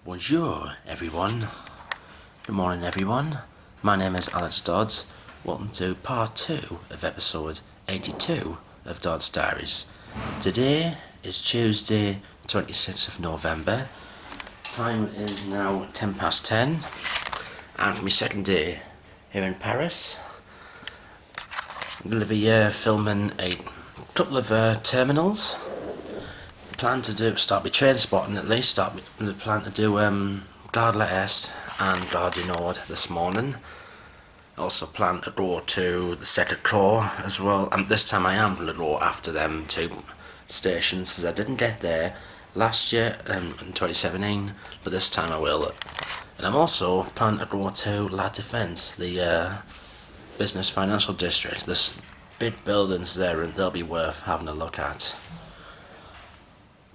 Bonjour everyone. Good morning everyone. My name is Alex Dodds. Welcome to part 2 of episode 82 of Dodds Diaries. Today is Tuesday 26th of November. Time is now 10 past 10 and for my second day here in Paris I'm going to be filming a couple of terminals. Plan to start my train spotting at least. Plan to do Gare de l'Est and Gare du Nord this morning. Also plan to go to the Sacre-Coeur as well. And this time I am going to go after them two stations, because I didn't get there last year in 2017, but this time I will. And I'm also planning to go to La Défense, the business financial district. There's big buildings there and they'll be worth having a look at.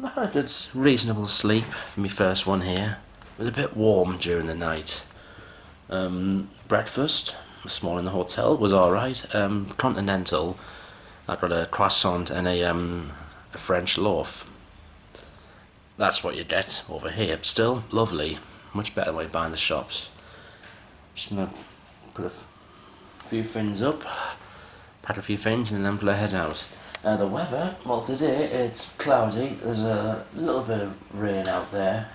I had a good reasonable sleep for my first one here. It was a bit warm during the night. Breakfast this morning in the hotel was alright. Continental. I got a croissant and a French loaf. That's what you get over here. Still lovely. Much better when you buy in the shops. Just gonna put a few things up, pack a few things and then I'm gonna head out. The weather, well today it's cloudy, there's a little bit of rain out there.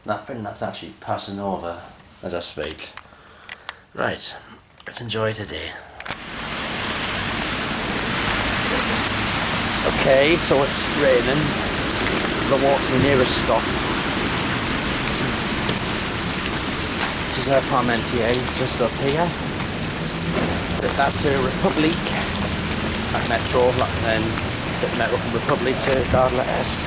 That's actually passing over as I speak. Right, let's enjoy today. Okay, so it's raining. I'll walk to my nearest stop, which is Parmentier, just up here. Put that to Republique. At Metro, and then get Metro from Republic to Gare de l'Est.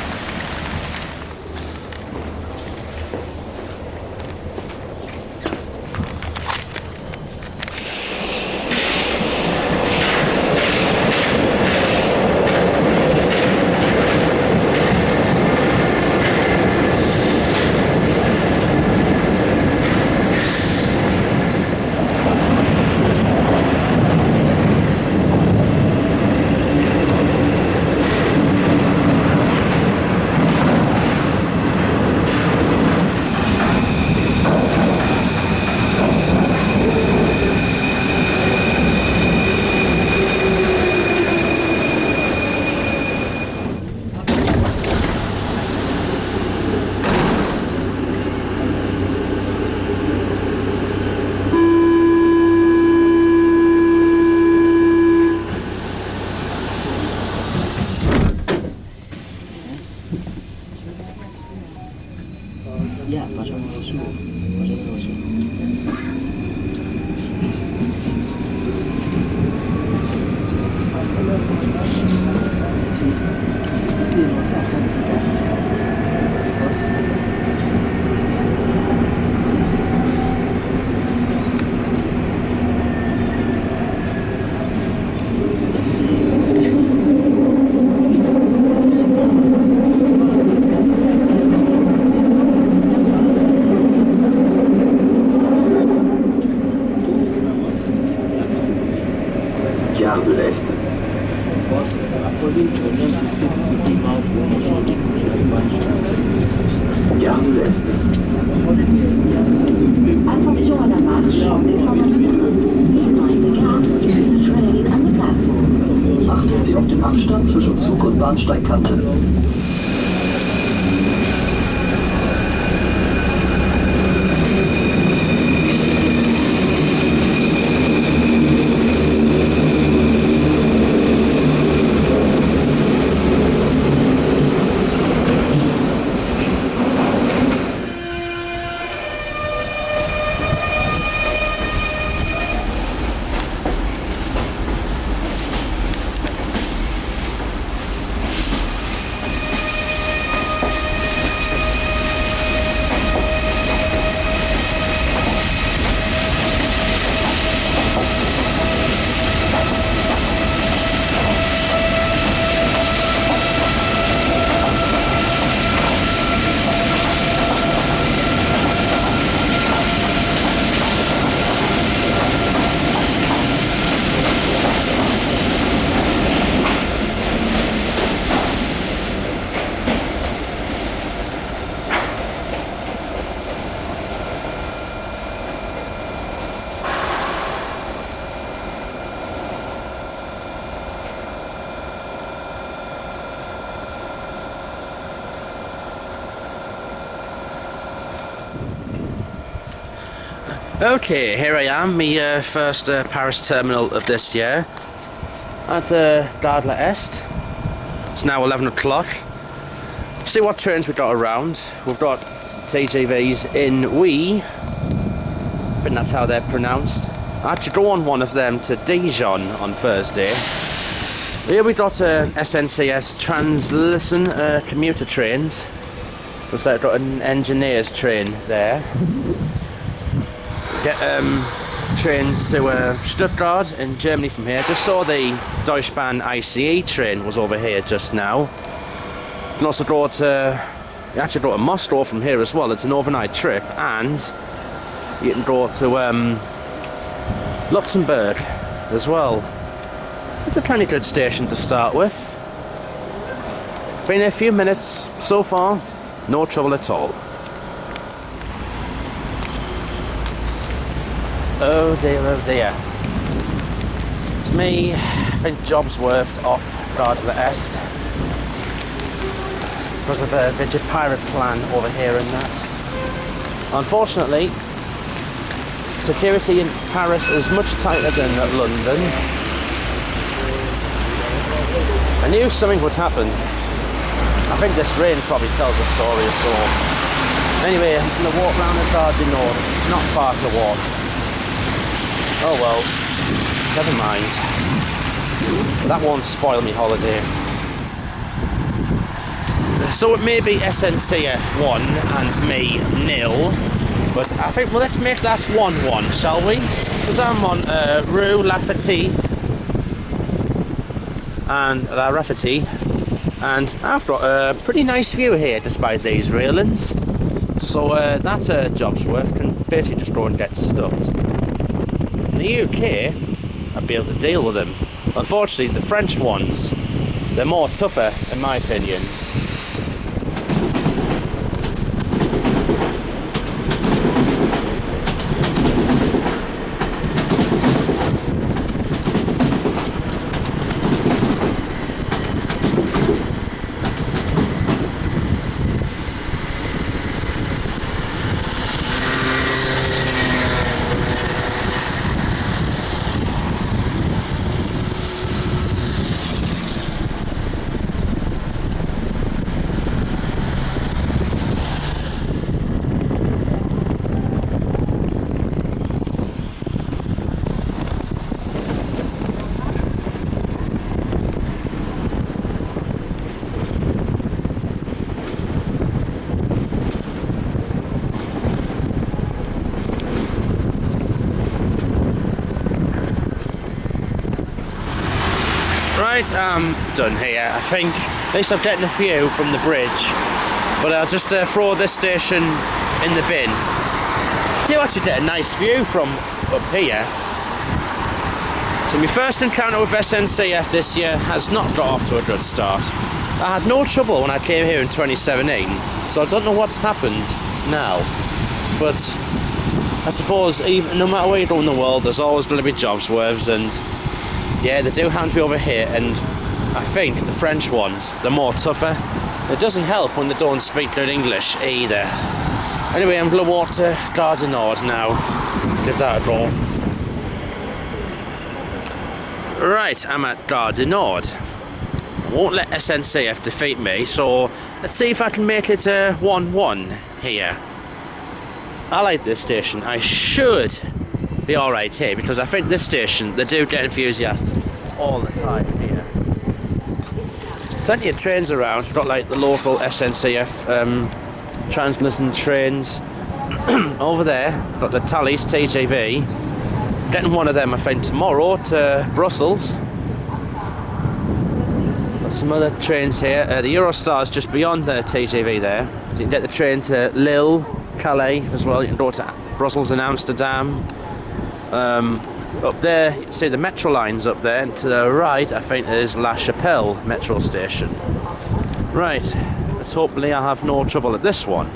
Ja, facciamolo su. Facciamolo su. Sì, sì, non sa, si Gare de l'Est. Gare de l'Est. Attention à la marche, descendant du Please mind the gap between the train and the platform. Achten Sie auf den Abstand zwischen Zug- und Bahnsteigkante. Okay, here I am, my first Paris terminal of this year at Gare de Est. It's now 11 o'clock. See what trains we've got around. We've got TGVs in Wee, I think that's how they're pronounced. I had to go on one of them to Dijon on Thursday. Here we got SNCF's Translucent commuter trains. Looks like I've got an engineer's train there. Get trains to Stuttgart in Germany from here. Just saw the Deutsche Bahn ICE train was over here just now. You can also go to, you actually go to Moscow from here as well. It's an overnight trip, and you can go to Luxembourg as well. It's a pretty good station to start with. Been here a few minutes so far, no trouble at all. Oh dear, oh dear. It's me, I think jobsworth off Gare du Est. Because of the Vigid Pirate plan over here and that. Unfortunately, security in Paris is much tighter than at London. I knew something would happen. I think this rain probably tells a story or so. Anyway, I'm going to walk round the Gare du Nord. Not far to walk. Oh well, never mind. That won't spoil me holiday. So it may be SNCF 1 and me 0, but I think, well, let's make that 1-1, shall we? Because I'm on Rue Lafayette and La Rafferty, and I've got a pretty nice view here despite these railings. So that's a job's worth, can basically just go and get stuffed. In the UK, I'd be able to deal with them. Unfortunately, the French ones, they're more tougher in my opinion. Right, I'm done here. I think at least I'm getting a view from the bridge, but I'll just throw this station in the bin. Do you actually get a nice view from up here? So my first encounter with SNCF this year has not got off to a good start. I had no trouble when I came here in 2017, so I don't know what's happened now. But I suppose even no matter where you go in the world, there's always going to be job swerves, and yeah, they do hand me over here, and I think the French ones, they're more tougher. It doesn't help when they don't speak good English either. Anyway, I'm going to walk to Gare du Nord now. Give that a go. Right, I'm at Gare du Nord. I won't let SNCF defeat me, so let's see if I can make it 1-1 here. I like this station. I should be alright here, because I think this station, they do get enthusiasts all the time here. Plenty of trains around. We've got like the local SNCF translucent trains. Over there, got the Thalys TGV. Getting one of them, I think, tomorrow to Brussels. Got some other trains here. The Eurostar's just beyond the TGV there. You can get the train to Lille, Calais as well. You can go to Brussels and Amsterdam. Up there, you can see the metro lines up there, and to the right, I think there's La Chapelle metro station. Right, let's hopefully I'll have no trouble at this one.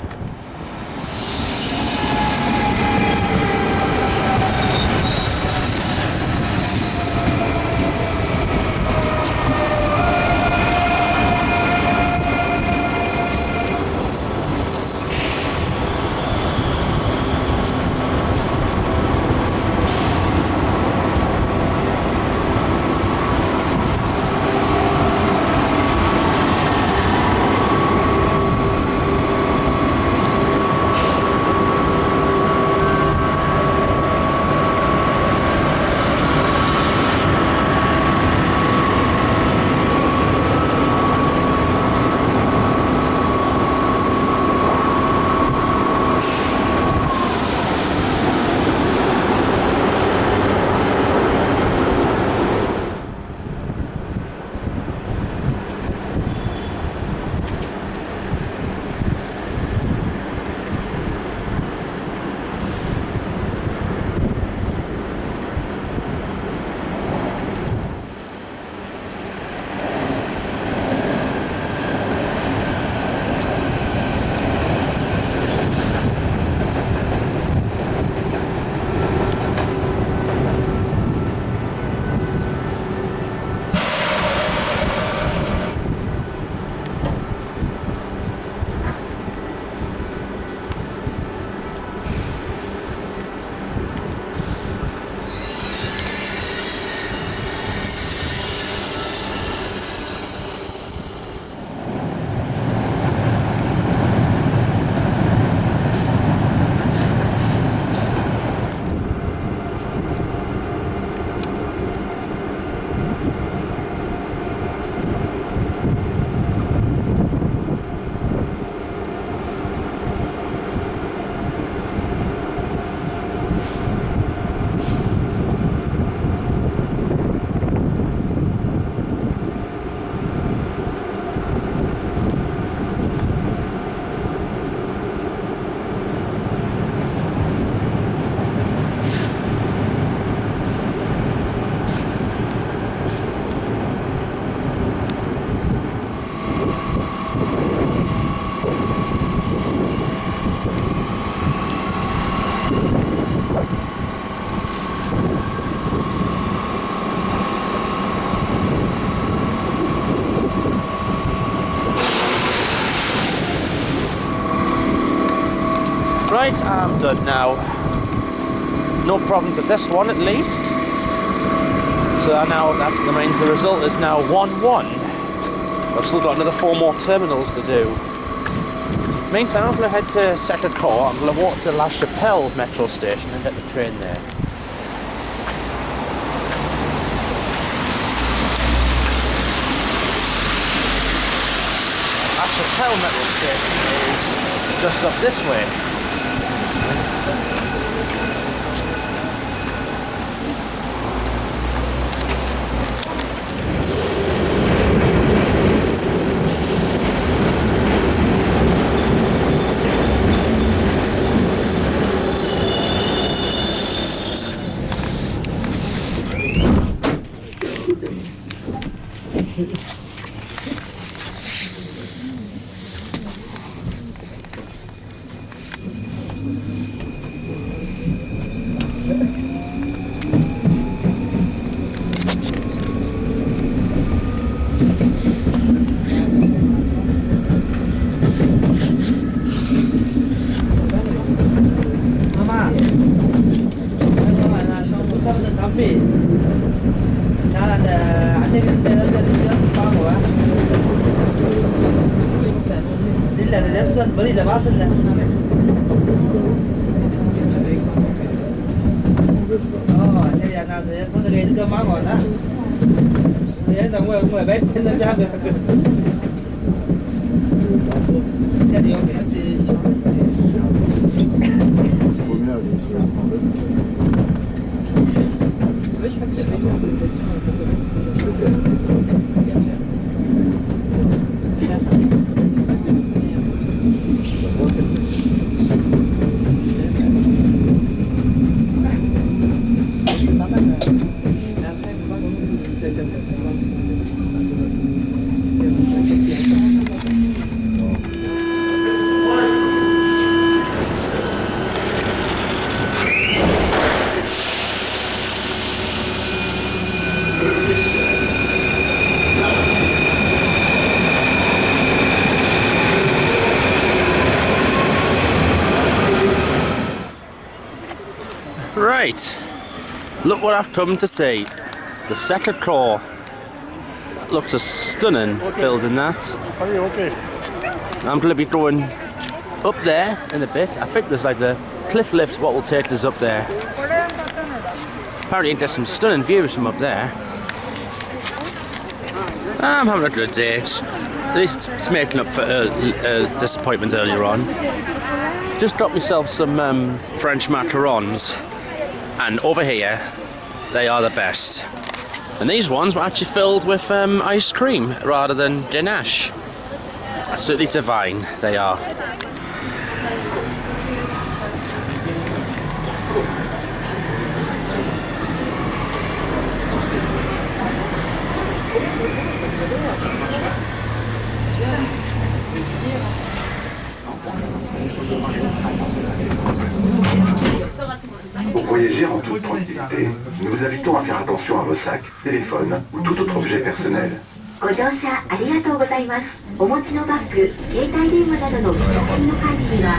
Right, I'm done now. No problems at this one, at least. So that means the result is now 1-1. I've still got another 4 more terminals to do. Meantime, I'm going to head to Sacre-Coeur. I'm going to walk to La Chapelle metro station and get the train there. La Chapelle metro station is just up this way. Right, look what I've come to see. The Sacre-Coeur. Looks a stunning building, that. I'm going to be going up there in a bit. I think there's like the cliff lift what will take us up there. Apparently there's some stunning views from up there. I'm having a good day. At least it's making up for disappointment earlier on. Just got myself some French macarons. And over here, they are the best. And these ones were actually filled with ice cream rather than ganache. Absolutely divine, they are. Pour voyager en toute tranquillité, nous vous invitons à faire attention à vos sacs, téléphones ou tout autre objet personnel. ご乗車ありがとうございます。お持ちのバッグ、携帯電話などの備品の管理には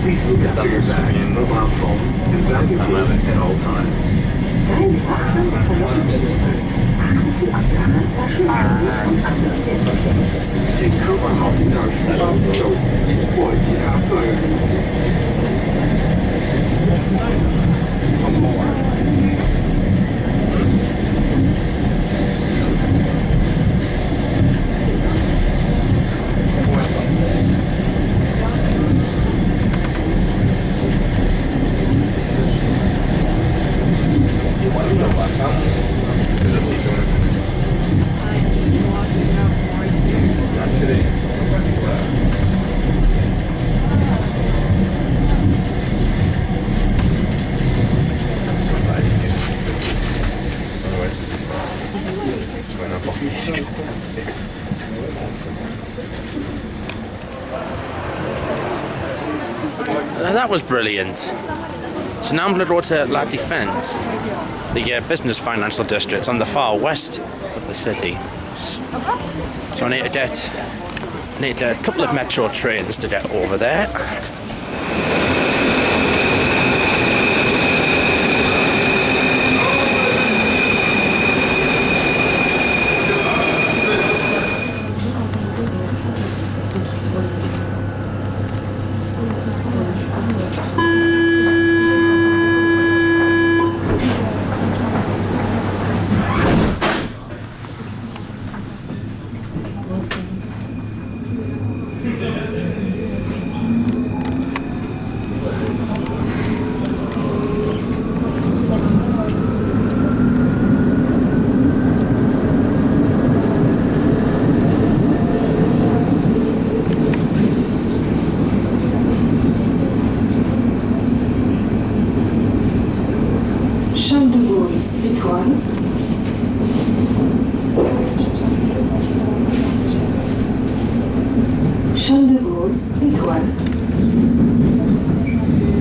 Please look after your bag, mobile phone, and grab your phone at all times. Take cover of the dark side of the road. 或其他个人。That was brilliant. So now I'm going to go to La Défense, the business financial district on the far west of the city. So I need to get Need a couple of metro trains to get over there.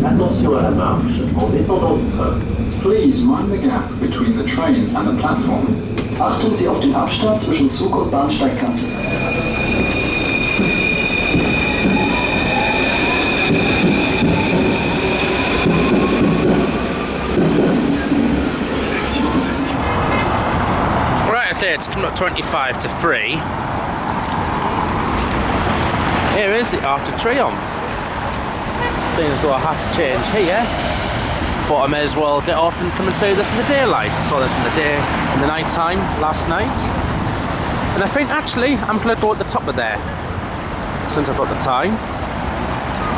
Attention à la marche en descendant du train. Please mind the gap between the train and the platform. Achten Sie auf den Abstand zwischen Zug- und Bahnsteigkante. Right, okay, it's coming up 25 to 3. Here is the Arc de Triomphe. Seeing as though I have to change here, thought I may as well get off and come and see this in the daylight. I saw this in the night time last night, and I think actually I'm going to go at the top of there since I've got the time.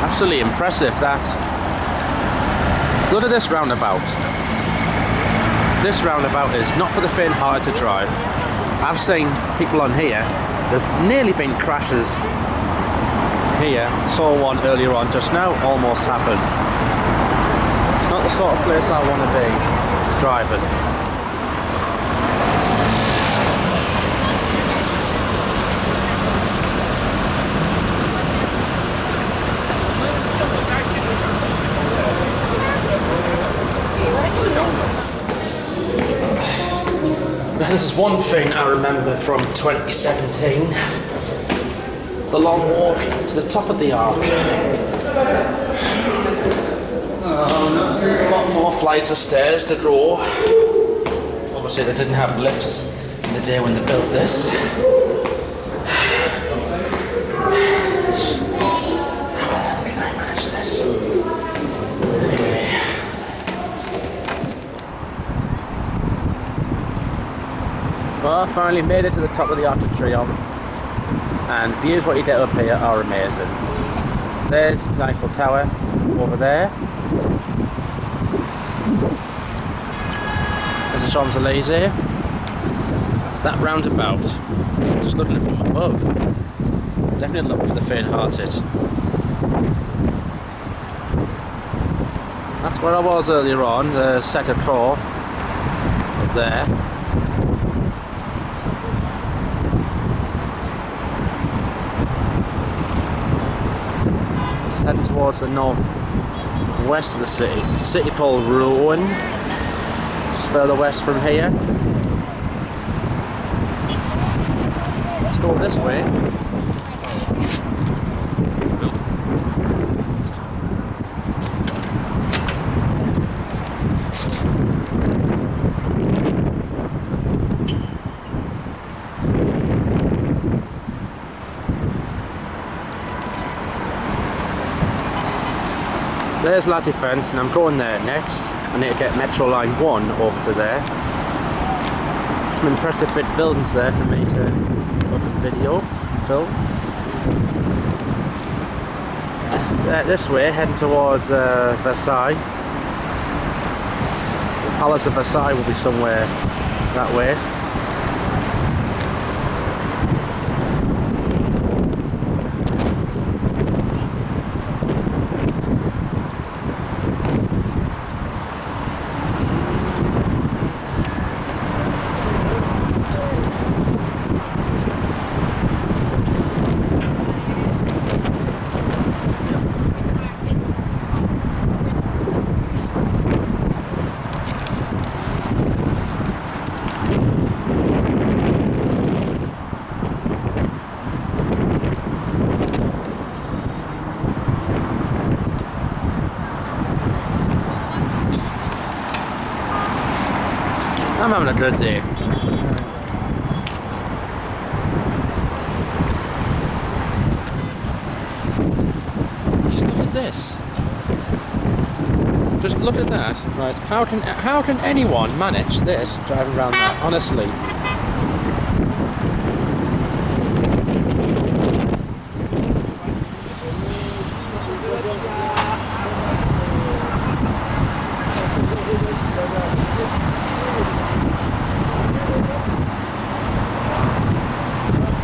Absolutely impressive that. So look at this roundabout. This roundabout is not for the faint-hearted to drive. I've seen people on here. There's nearly been crashes here. Saw one earlier on just now, almost happened. It's not the sort of place I want to be driving. Now, this is one thing I remember from 2017. The long walk to the top of the Arc. There's a lot more flights of stairs to go. Obviously they didn't have lifts in the day when they built this. How did I manage this? Anyway. Well, I finally made it to the top of the Arc de Triomphe. And views what you get up here are amazing. There's the Eiffel Tower over there. There's the Champs-Élysées. That roundabout, just looking at it from above, definitely look for the faint-hearted. That's where I was earlier on, the Sacre-Coeur up there. Heading towards the north-west of the city. It's a city called Rouen, just further west from here. Let's go this way. There's La Défense, and I'm going there next. I need to get Metro Line 1 over to there. Some impressive big buildings there for me to open video, film. This way, heading towards Versailles. The Palace of Versailles will be somewhere that way. I'm having a good day. Just look at this. Just look at that. Right, how can anyone manage this driving around that? Honestly.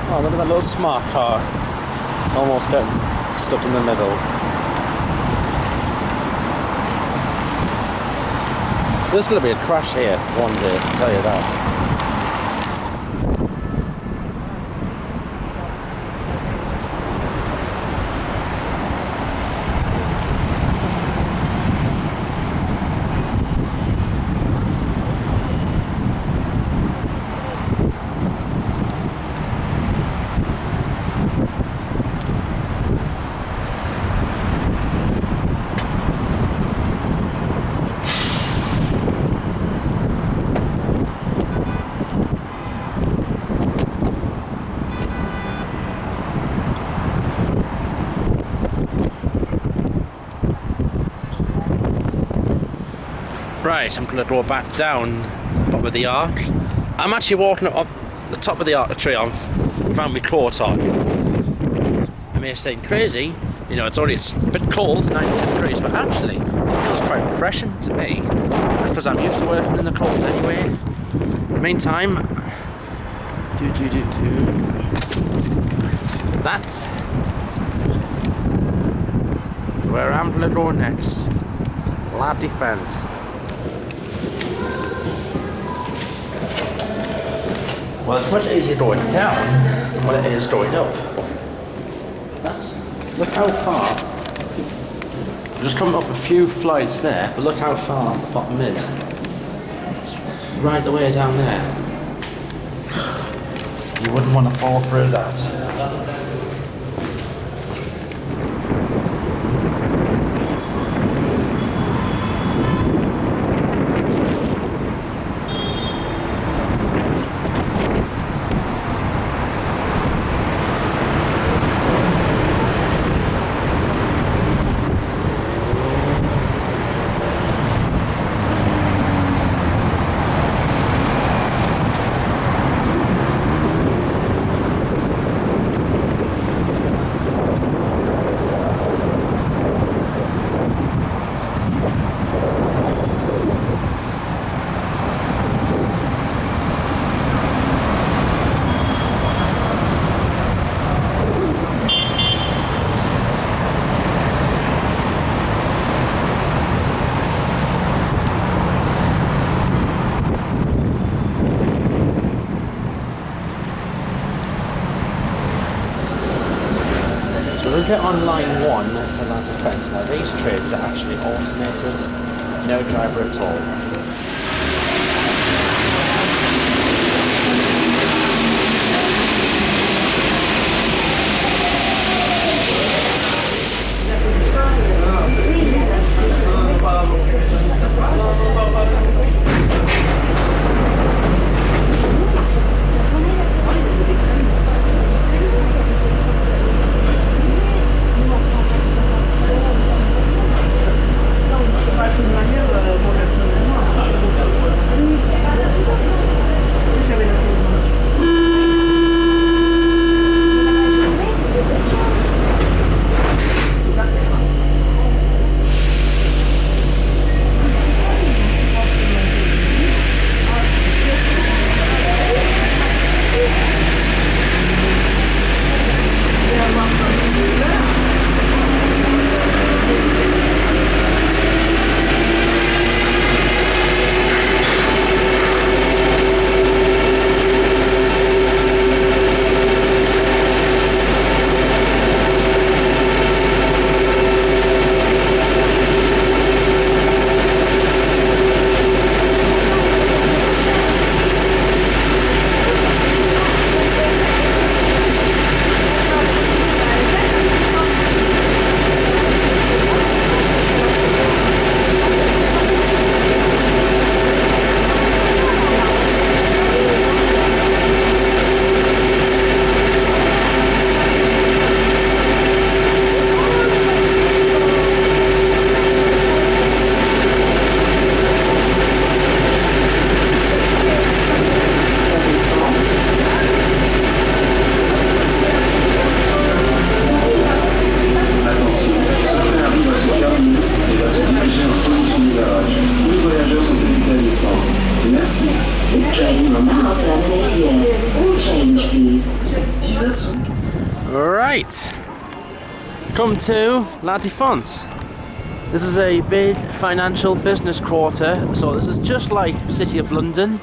Oh, look at that little smart car. Almost getting stuck in the middle. There's going to be a crash here one day, I'll tell you that. Right, I'm going to go back down the top of the arc. I'm actually walking up the top of the Arc of Triomphe without my coat on. I may seem crazy, you know, it's a bit cold, 9-10 degrees, but actually it feels quite refreshing to me. That's because I'm used to working in the cold anyway. In the meantime, that's where I'm going to go next. La Défense. Well, it's much easier going down than what it is going up. Look how far. I've just come up a few flights there, but look how far the bottom is. It's right the way down there. You wouldn't want to fall through that. We'll get on line 1 to La Défense. Now these trains are actually automated, no driver at all. Come to La Défense. This is a big financial business quarter, so this is just like City of London.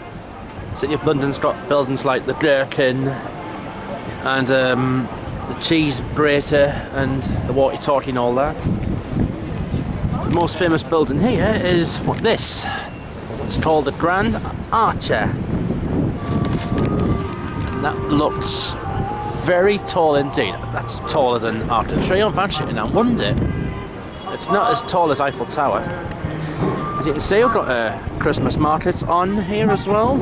City of London's got buildings like the Gherkin and the cheese grater and the walkie-talkie and all that. The most famous building here is this. It's called the Grand Archer. That looks very tall indeed. That's taller than Arc de Triomphe actually, and I wonder it's not as tall as Eiffel Tower. As you can see, we've got Christmas markets on here as well,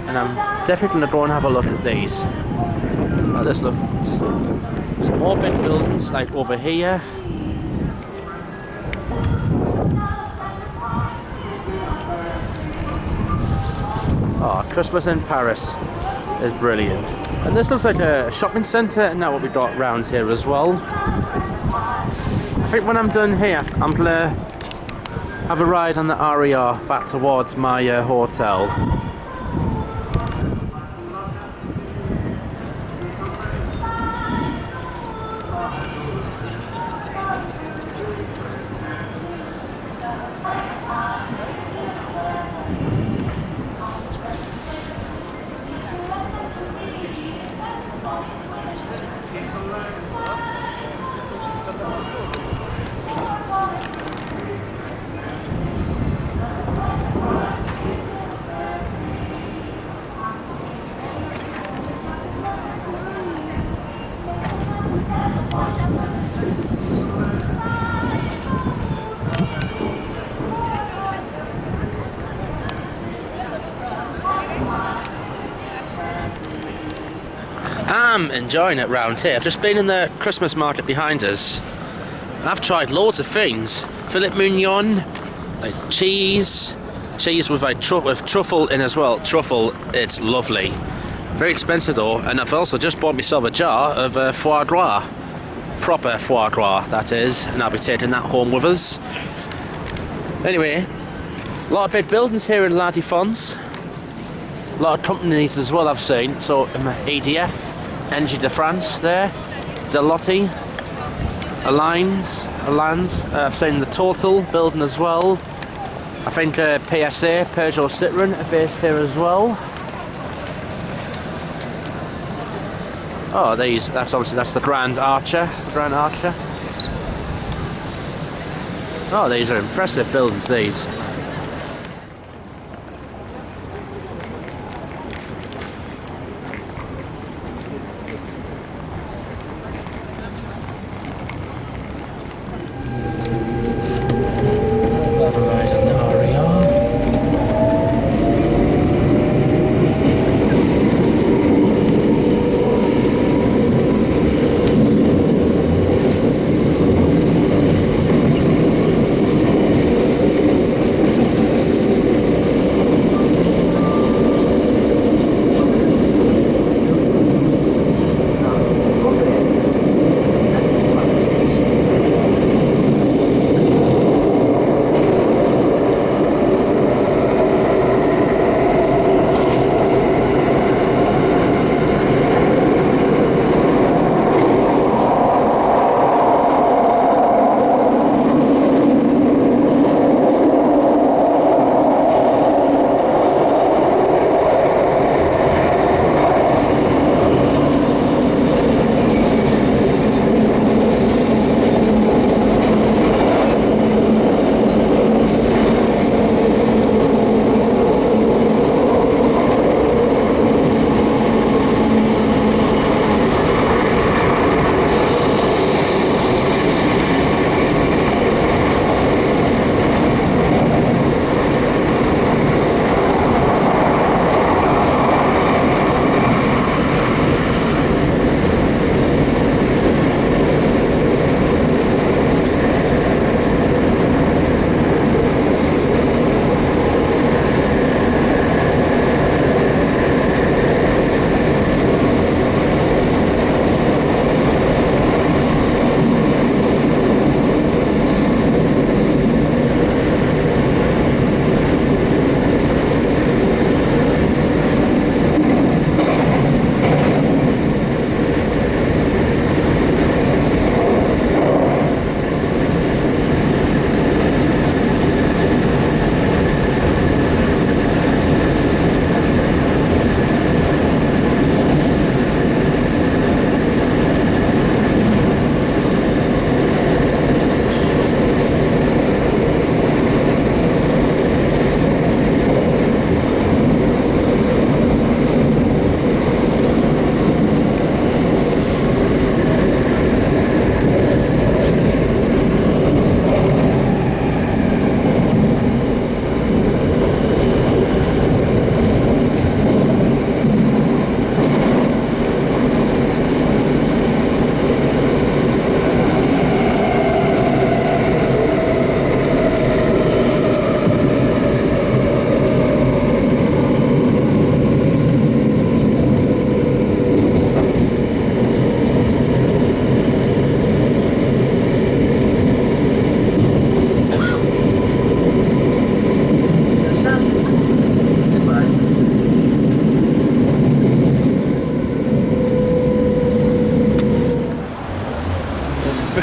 and I'm definitely going to go and have a look at these. Now this looks some more big buildings like over here. Oh, Christmas in Paris is brilliant. And this looks like a shopping centre, and now what we've got round here as well. I think when I'm done here, I'm going to have a ride on the RER back towards my hotel. I'm enjoying it round here. I've just been in the Christmas market behind us. I've tried loads of things. Filet mignon, like cheese with like with truffle in as well. Truffle, it's lovely. Very expensive though, and I've also just bought myself a jar of foie gras. Proper foie gras, that is, and I'll be taking that home with us. Anyway, a lot of big buildings here in La Défense. A lot of companies as well I've seen. So EDF, Energy de France there, Delotti, Allianz, I've seen the Total building as well. I think PSA, Peugeot Citroën are based here as well. Oh, that's the Grand Archer. Oh, these are impressive buildings, these.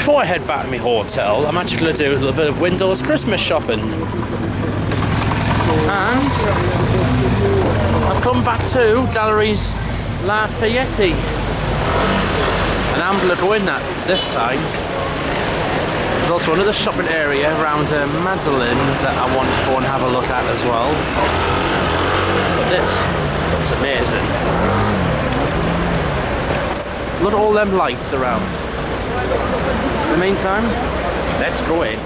before I head back to my hotel, I'm actually going to do a little bit of windows Christmas shopping. And I've come back to Galleries Lafayette. And I'm going to go in that this time. There's also another shopping area around Magdalen that I want to go and have a look at as well. But this looks amazing. Look at all them lights around. In the meantime, let's go in.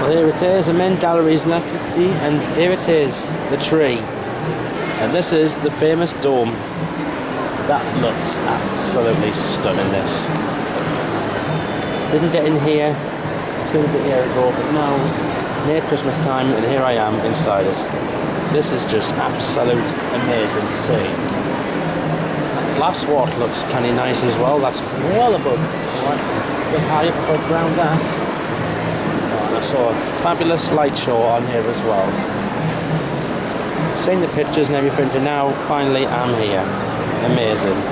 Well, here it is, I'm in Galleries Lafayette, and here it is, the tree. And this is the famous dome. That looks absolutely stunning, this. Didn't get in here until a bit year ago, but now, near Christmas time, and here I am inside it. This is just absolute amazing to see. Glass swat looks kind of nice as well. That's well above, right, a bit high up above ground that. Oh, and I saw a fabulous light show on here as well. Seen the pictures and everything, and now finally I'm here. Amazing.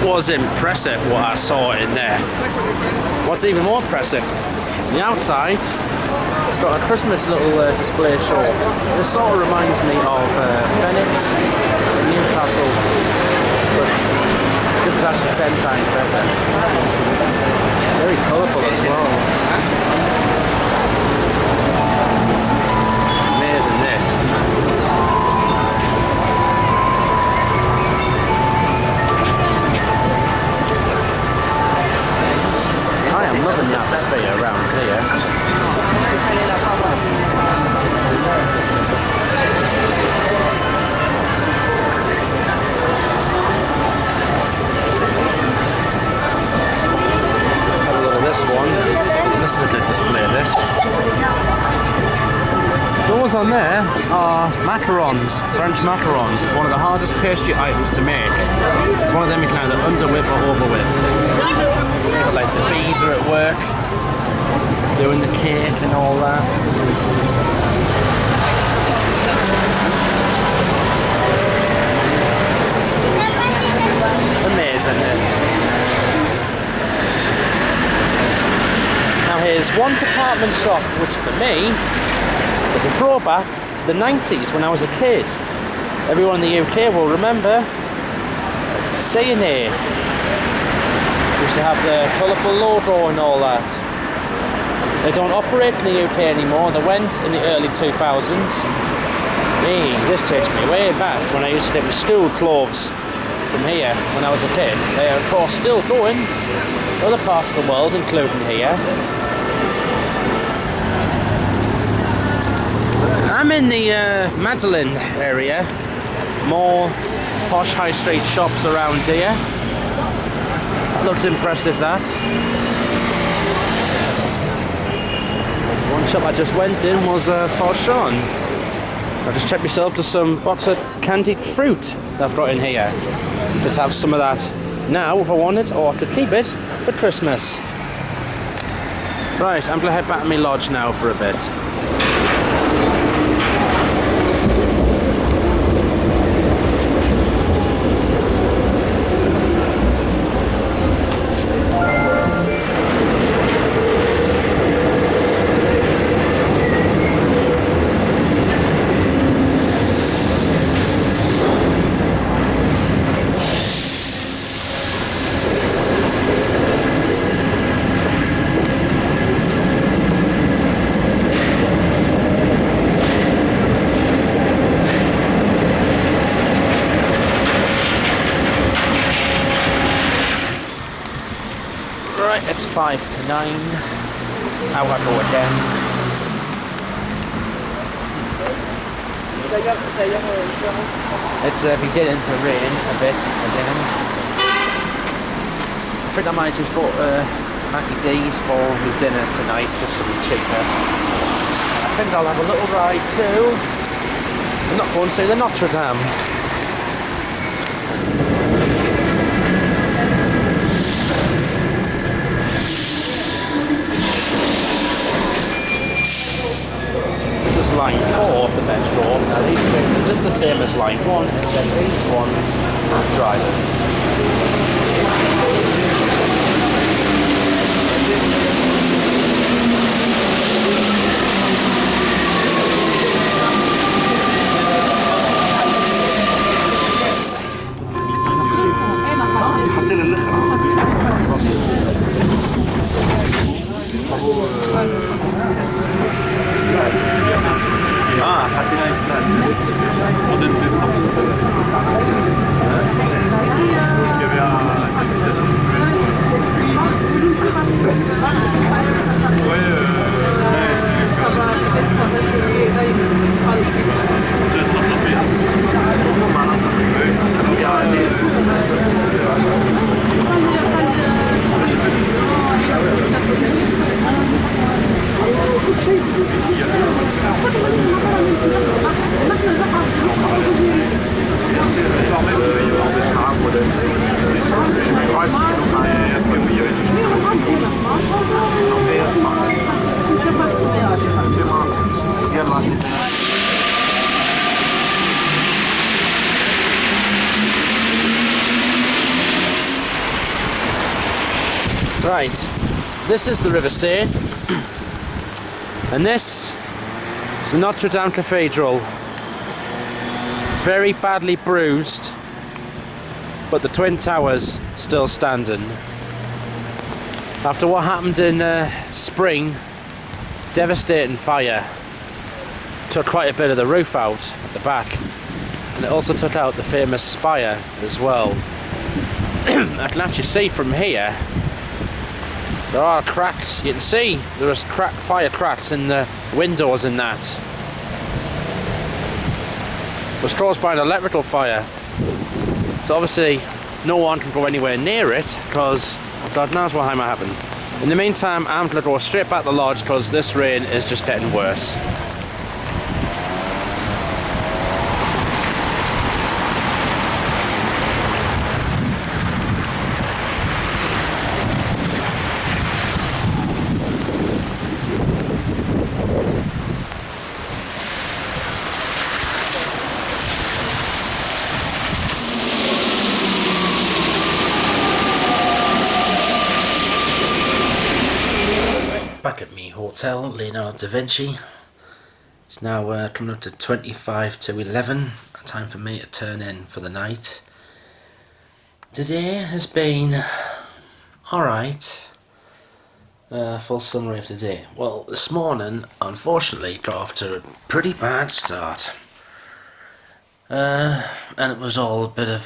Was impressive what I saw in there. What's even more impressive, the outside, it's got a Christmas little display show. This sort of reminds me of Phoenix in Newcastle, but this is actually 10 times better. It's very colourful as well. It's amazing, this. I'm loving the atmosphere around here. Let's have a look at this one. This is a good display, this. Those on there are macarons, French macarons, one of the hardest pastry items to make. It's one of them you can either under-whip or over-whip. But like the bees are at work, doing the cake and all that. Amazing, this. Now here's one department shop, which for me is a throwback to the 90s when I was a kid. Everyone in the UK will remember C&A. Used to have the colourful logo and all that. They don't operate in the UK anymore. They went in the early 2000s. Hey, this takes me way back to when I used to take my school clothes from here when I was a kid. They are of course still going in other parts of the world, including here. I'm in the Magdalen area. More posh high street shops around here. Looks impressive, that. One shop I just went in was Fauchon. I just treated myself to some box of candied fruit that I've got in here. Just have some of that now if I want it, or I could keep it for Christmas. Right, I'm going to head back to my lodge now for a bit. It's 5 to 9. Out I go again. It's beginning to rain a bit again. I think I might just go to Mackie D's for my dinner tonight, just something cheaper. I think I'll have a little ride too. I'm not going to see the Notre Dame. This is line 4 of the metro. Now these trains are just the same as line 1, except these ones have drivers. Right, this is the River Seine, and this is the Notre Dame Cathedral. Very badly bruised, but the Twin Towers still standing. After what happened in spring, devastating fire took quite a bit of the roof out at the back, and it also took out the famous spire as well. I can actually see from here there are cracks. You can see there is fire cracks in the windows and that. It was caused by an electrical fire. So obviously no one can go anywhere near it because God knows what might happen. In the meantime, I'm going to go straight back to the lodge because this rain is just getting worse. Back at me hotel, Leonardo da Vinci. It's now coming up to 25 to 11. Time for me to turn in for the night. Today has been alright. Full summary of today. Well, this morning, unfortunately, got off to a pretty bad start. And it was all a bit of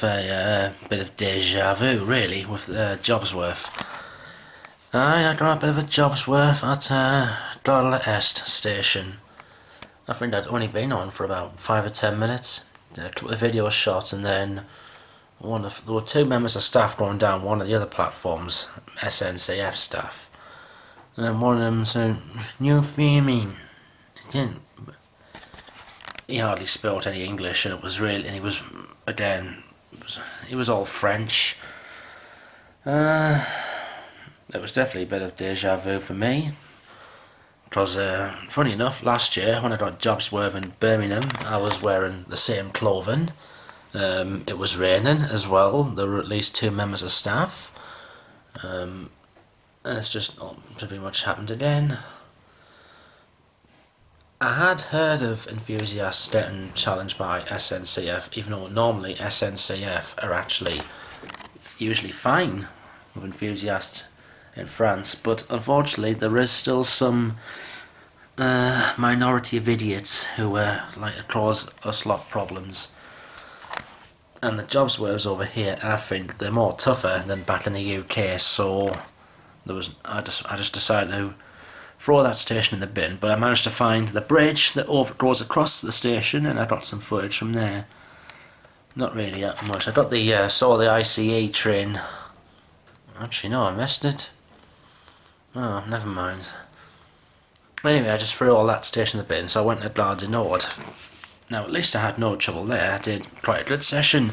deja vu, really, with jobsworth. I got a bit of a jobsworth at Gare du Nord station. I think I'd only been on for about 5 or 10 minutes. A couple of videos shot, and then there were 2 members of staff going down one of the other platforms, SNCF staff. And then one of them said, "You filming?" He hardly spoke any English, and it was really, and he was, again, he was all French. It was definitely a bit of deja vu for me, because funny enough, last year when I got jobsworth in Birmingham, I was wearing the same clothing. It was raining as well. There were at least 2 members of staff, and it's just pretty much happened again. I had heard of enthusiasts getting challenged by SNCF, even though normally SNCF are actually usually fine with enthusiasts in France, but unfortunately there is still some minority of idiots who like to cause us lot problems. And the jobsworths over here, I think they're more tougher than back in the UK, so I just decided to throw that station in the bin, but I managed to find the bridge that goes across the station, and I got some footage from there. Not really that much. I got saw the ICE train. Actually, no, I missed it. Oh, never mind. Anyway, I just threw all that station in the bin, so I went to Gare du Nord. Now, at least I had no trouble there. I did quite a good session,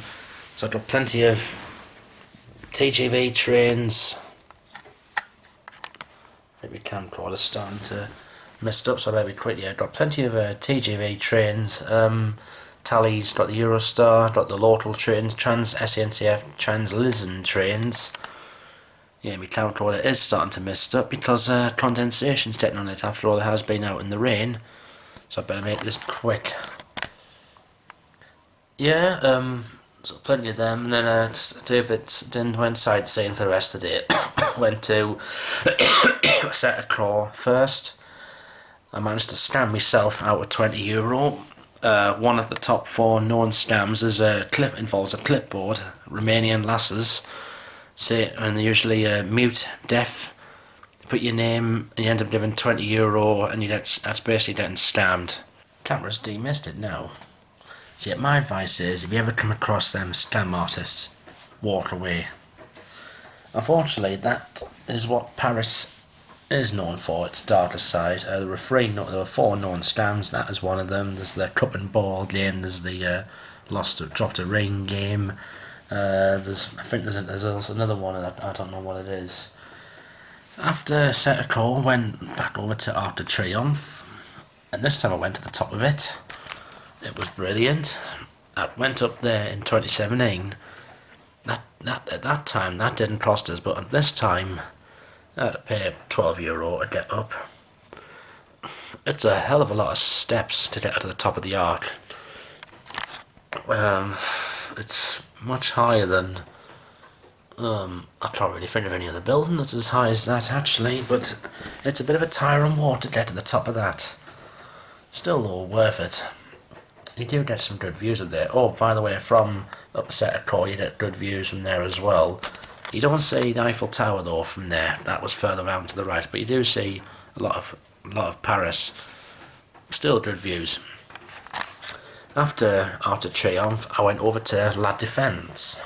so I got plenty of TGV trains. Maybe camcorder's starting to mess up, so I better quickly. I got plenty of TGV trains. Tallies, got the Eurostar, got the local trains, SNCF, Trans-Lizzen trains. Yeah, my camcorder is starting to mess up because condensation's getting on it after all it has been out in the rain. So I better make this quick. Yeah, so plenty of them, and then then went sightseeing for the rest of the day. Went to Sacre-Coeur first. I managed to scam myself out of €20. One of the top 4 known scams involves a clipboard, Romanian lasses, and they're usually mute, deaf. Put your name, and you end up giving €20, and that's basically getting scammed. Camera's demissed it now. So yeah, my advice is, if you ever come across them scam artists, walk away. Unfortunately, that is what Paris is known for, its darker side. There were 4 known scams. That is one of them. There's the cup and ball game, there's the dropped a ring game. I think there's also another one, I don't know what it is. After Sacre-Coeur, went back over to Arc de Triomphe, and this time I went to the top of it. It was brilliant. I went up there in 2017. At that time that didn't cost us, but at this time I had to pay €12 to get up. It's a hell of a lot of steps to get to the top of the arc. It's much higher than I can't really think of any other building that's as high as that actually, but it's a bit of a tiring walk to get to the top of that. Still though, worth it. You do get some good views up there. Oh, by the way, from up the Sacre-Coeur you get good views from there as well. You don't see the Eiffel Tower though from there. That was further around to the right, but you do see a lot of Paris. Still good views. After Triomphe, I went over to La Défense,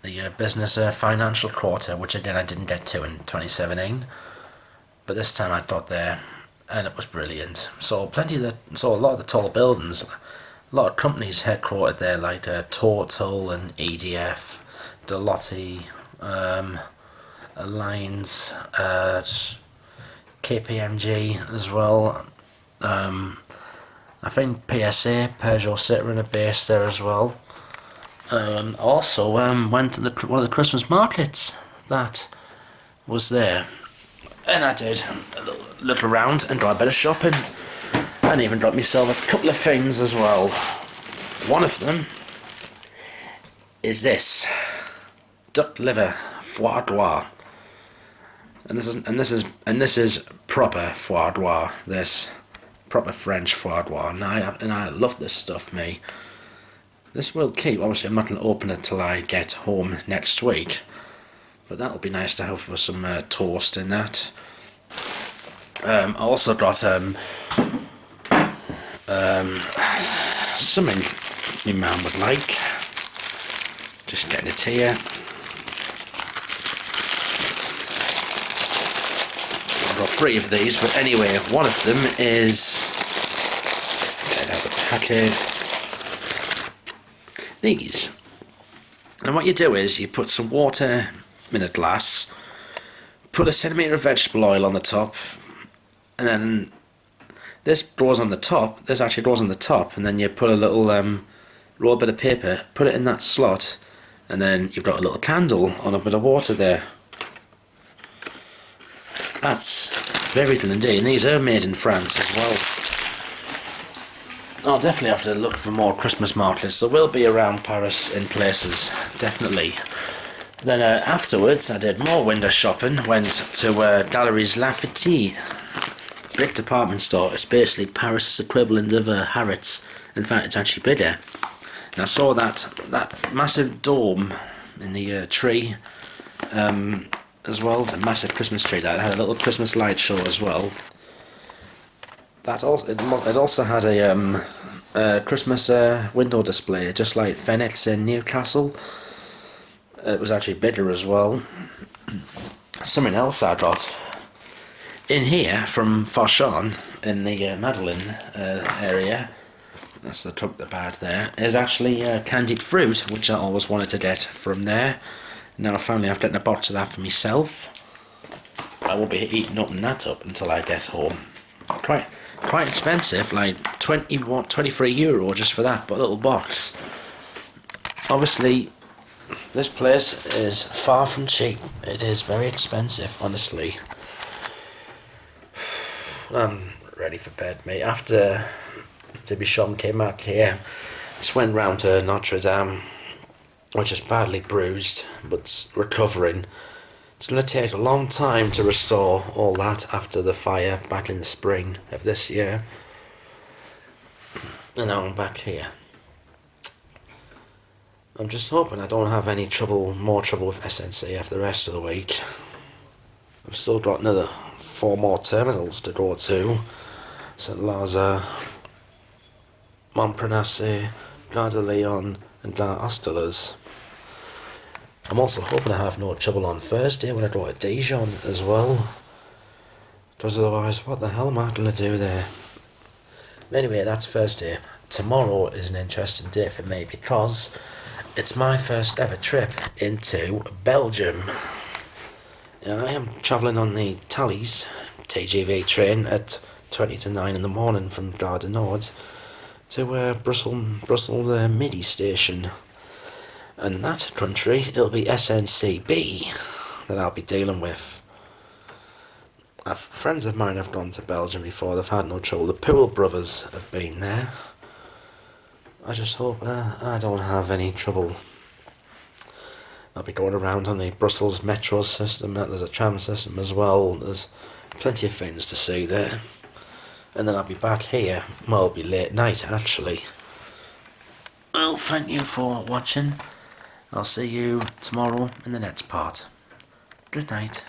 the business financial quarter, which again I didn't get to in 2017, but this time I got there, and it was brilliant. Saw a lot of the tall buildings, a lot of companies headquartered there, like Total and EDF, Delotti, Alliance, KPMG as well. I think PSA, Peugeot Citroën, are based there as well. Also went to one of the Christmas markets that was there, and I did a look around and got a bit of shopping, and even got myself a couple of things as well. One of them is this duck liver foie gras, and this is proper foie gras. This proper French foie gras, and I love this stuff, me. This will keep. Obviously, I'm not going to open it till I get home next week, but that'll be nice to have with some toast in that. I also got something my mum would like. Just getting it here. I've got 3 of these, but anyway, one of them is, get out the packet, these. And what you do is you put some water in a glass, put a centimetre of vegetable oil on the top, and then this goes on the top. This actually goes on the top, and then you put a little roll bit of paper, put it in that slot, and then you've got a little candle on a bit of water there. That's very good indeed, and these are made in France as well. I'll definitely have to look for more Christmas markets. There will be around Paris in places, definitely. Then afterwards I did more window shopping, went to Galeries Lafayette, big department store. It's basically Paris' equivalent of Harrods. In fact, it's actually bigger. And I saw that massive dome in the tree. as well. It's a massive Christmas tree that had a little Christmas light show as well. That also it also had a Christmas window display, just like Phoenix in Newcastle. It was actually bigger as well. Something else I got in here from Fauchon in the Madeleine area. That's the truck, the bad there. Is actually candied fruit, which I always wanted to get from there. Now finally I've gotten a box of that for myself. I won't be eating that up until I get home. Quite expensive, like 23 euro just for that, but a little box. Obviously, this place is far from cheap. It is very expensive, honestly. I'm ready for bed, mate. After Défense came back here, just went round to Notre Dame, which is badly bruised, but recovering. It's going to take a long time to restore all that after the fire back in the spring of this year. And now I'm back here. I'm just hoping I don't have any more trouble with SNCF the rest of the week. I've still got another 4 more terminals to go to. Saint-Lazare, Montparnasse, Gare du Nord and Gare Austerlitz. I'm also hoping I have no trouble on Thursday when I go to Dijon as well. Because otherwise, what the hell am I going to do there? Anyway, that's Thursday. Tomorrow is an interesting day for me because it's my first ever trip into Belgium. I am travelling on the Thalys TGV train at 20 to 9 in the morning from Gare du Nord to Brussels Midi station. And in that country, it'll be SNCB that I'll be dealing with. Friends of mine have gone to Belgium before, they've had no trouble. The Poole brothers have been there. I just hope I don't have any trouble. I'll be going around on the Brussels metro system, there's a tram system as well, there's plenty of things to see there. And then I'll be back here, well, it'll be late night actually. Well, thank you for watching. I'll see you tomorrow in the next part. Good night.